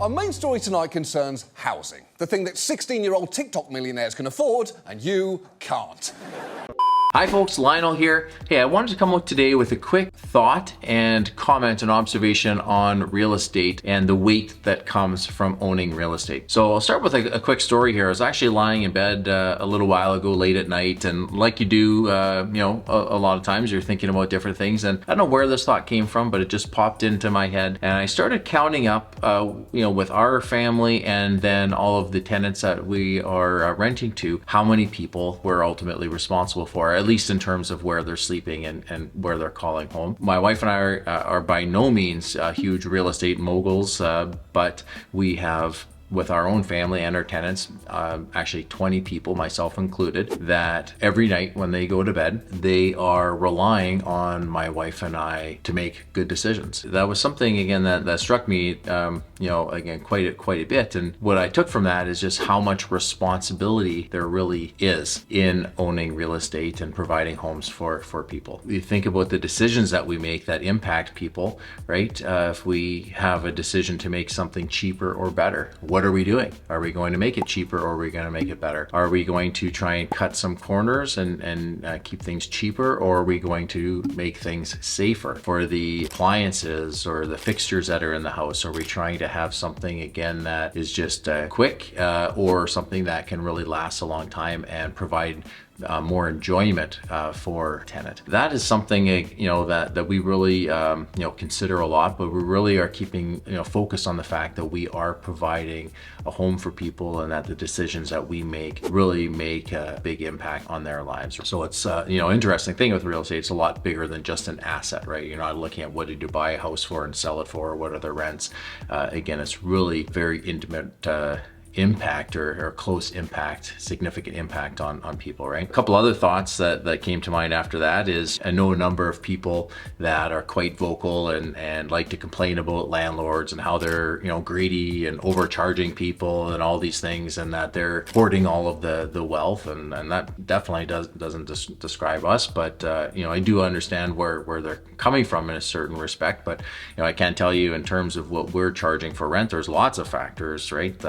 Our main story tonight concerns housing, the thing that 16-year-old TikTok millionaires can afford and you can't. Hi folks, Lionel here. Hey, I wanted to come out today with a quick thought and comment and observation on real estate and the weight that comes from owning real estate. So I'll start with a quick story here. I was actually lying in bed a little while ago late at night, and like you do, a lot of times you're thinking about different things, and I don't know where this thought came from, but it just popped into my head, and I started counting up, with our family and then all of the tenants that we are renting to, how many people we're ultimately responsible for, at least in terms of where they're sleeping and where they're calling home. My wife and I are by no means huge real estate moguls, but we have, with our own family and our tenants, actually 20 people, myself included, that every night when they go to bed, they are relying on my wife and I to make good decisions. That was something, again, that struck me, again, quite a bit. And what I took from that is just how much responsibility there really is in owning real estate and providing homes for people. You think about the decisions that we make that impact people, right? If we have a decision to make something cheaper or better, what are we doing? Are we going to make it cheaper, or are we going to make it better? Are we going to try and cut some corners and keep things cheaper, or are we going to make things safer for the appliances or the fixtures that are in the house? Are we trying to have something, again, that is just quick, or something that can really last a long time and provide more enjoyment for tenant? That is something that we really consider a lot, but we really are keeping focus on the fact that we are providing a home for people, and that the decisions that we make really make a big impact on their lives. So it's interesting thing with real estate, it's a lot bigger than just an asset, right? You're not looking at what did you buy a house for and sell it for, or what are the rents. Again, it's really very intimate impact or close impact, significant impact on people, right? A couple other thoughts that came to mind after that is, I know a number of people that are quite vocal and like to complain about landlords and how they're greedy and overcharging people and all these things, and that they're hoarding all of the wealth, and that definitely doesn't describe us, but I do understand where they're coming from in a certain respect. But I can't tell you in terms of what we're charging for rent, there's lots of factors, right?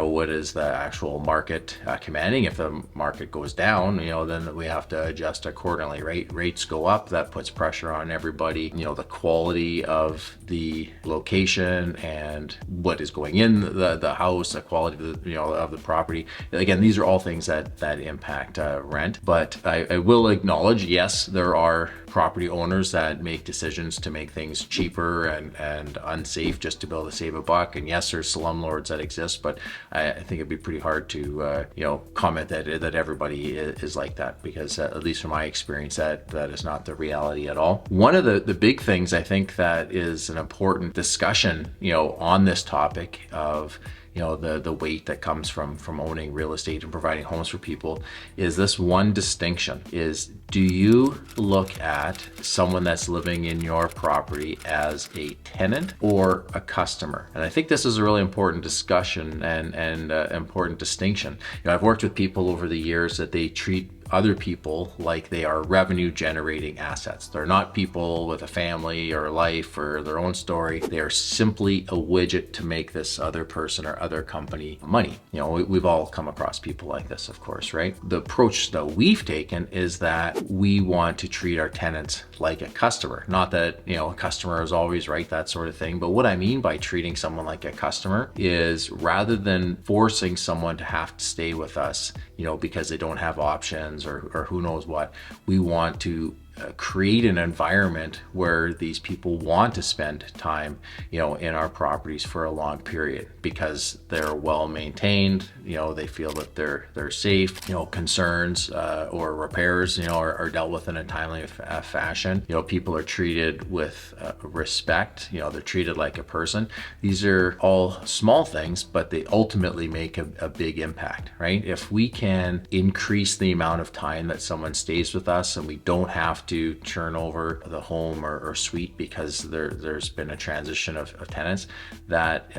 What is the actual market commanding? If the market goes down, then we have to adjust accordingly, right? Rates go up, that puts pressure on everybody. The quality of the location and what is going in the house, the quality of the property. Again, these are all things that impact rent. But I will acknowledge, yes, there are property owners that make decisions to make things cheaper and unsafe just to be able to save a buck. And yes, there's slumlords that exist, but I think it'd be pretty hard to comment that everybody is like that, because at least from my experience, that is not the reality at all. One of the big things I think that is an important discussion on this topic of the weight that comes from owning real estate and providing homes for people is this one distinction: is, do you look at someone that's living in your property as a tenant or a customer? And I think this is a really important discussion and important distinction. I've worked with people over the years that they treat other people like they are revenue generating assets. They're not people with a family or a life or their own story. They are simply a widget to make this other person or other company money. We've all come across people like this, of course, right? The approach that we've taken is that we want to treat our tenants like a customer. Not that, a customer is always right, that sort of thing. But what I mean by treating someone like a customer is, rather than forcing someone to have to stay with us, because they don't have options or who knows what, we want to create an environment where these people want to spend time, in our properties for a long period, because they're well maintained. They feel that they're safe. Concerns or repairs, are dealt with in a timely fashion. People are treated with respect. They're treated like a person. These are all small things, but they ultimately make a big impact, right? If we can increase the amount of time that someone stays with us, and we don't have to turn over the home or suite because there's been a transition of tenants, that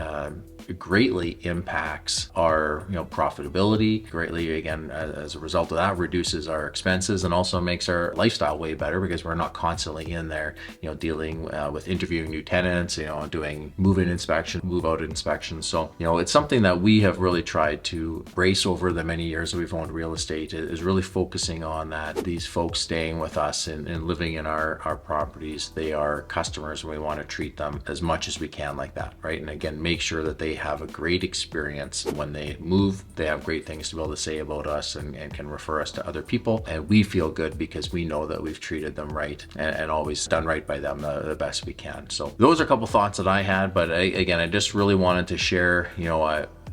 greatly impacts our profitability, greatly again as a result of that reduces our expenses, and also makes our lifestyle way better because we're not constantly in there dealing with interviewing new tenants, doing move-in inspection, move-out inspections. So it's something that we have really tried to brace over the many years that we've owned real estate, is really focusing on that. These folks staying with us and living in our properties, they are customers, and we want to treat them as much as we can like that, right? And again, make sure that they have a great experience when they move. They have great things to be able to say about us and can refer us to other people, and we feel good because we know that we've treated them right and always done right by them the best we can. So those are a couple thoughts that I had, but I just really wanted to share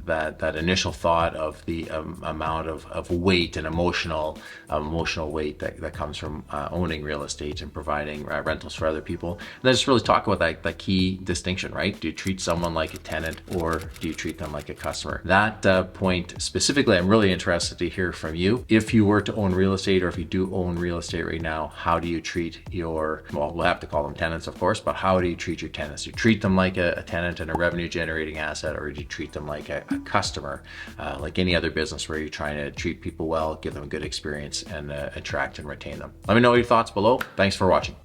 that initial thought of the amount of weight and emotional weight that comes from owning real estate and providing rentals for other people. And then just really talk about that key distinction, right? Do you treat someone like a tenant, or do you treat them like a customer? That point specifically, I'm really interested to hear from you. If you were to own real estate, or if you do own real estate right now, how do you treat your, well, we'll have to call them tenants, of course, but how do you treat your tenants? Do you treat them like a tenant and a revenue generating asset, or do you treat them like a customer, like any other business where you're trying to treat people well, give them a good experience, and attract and retain them? Let me know your thoughts below. Thanks for watching.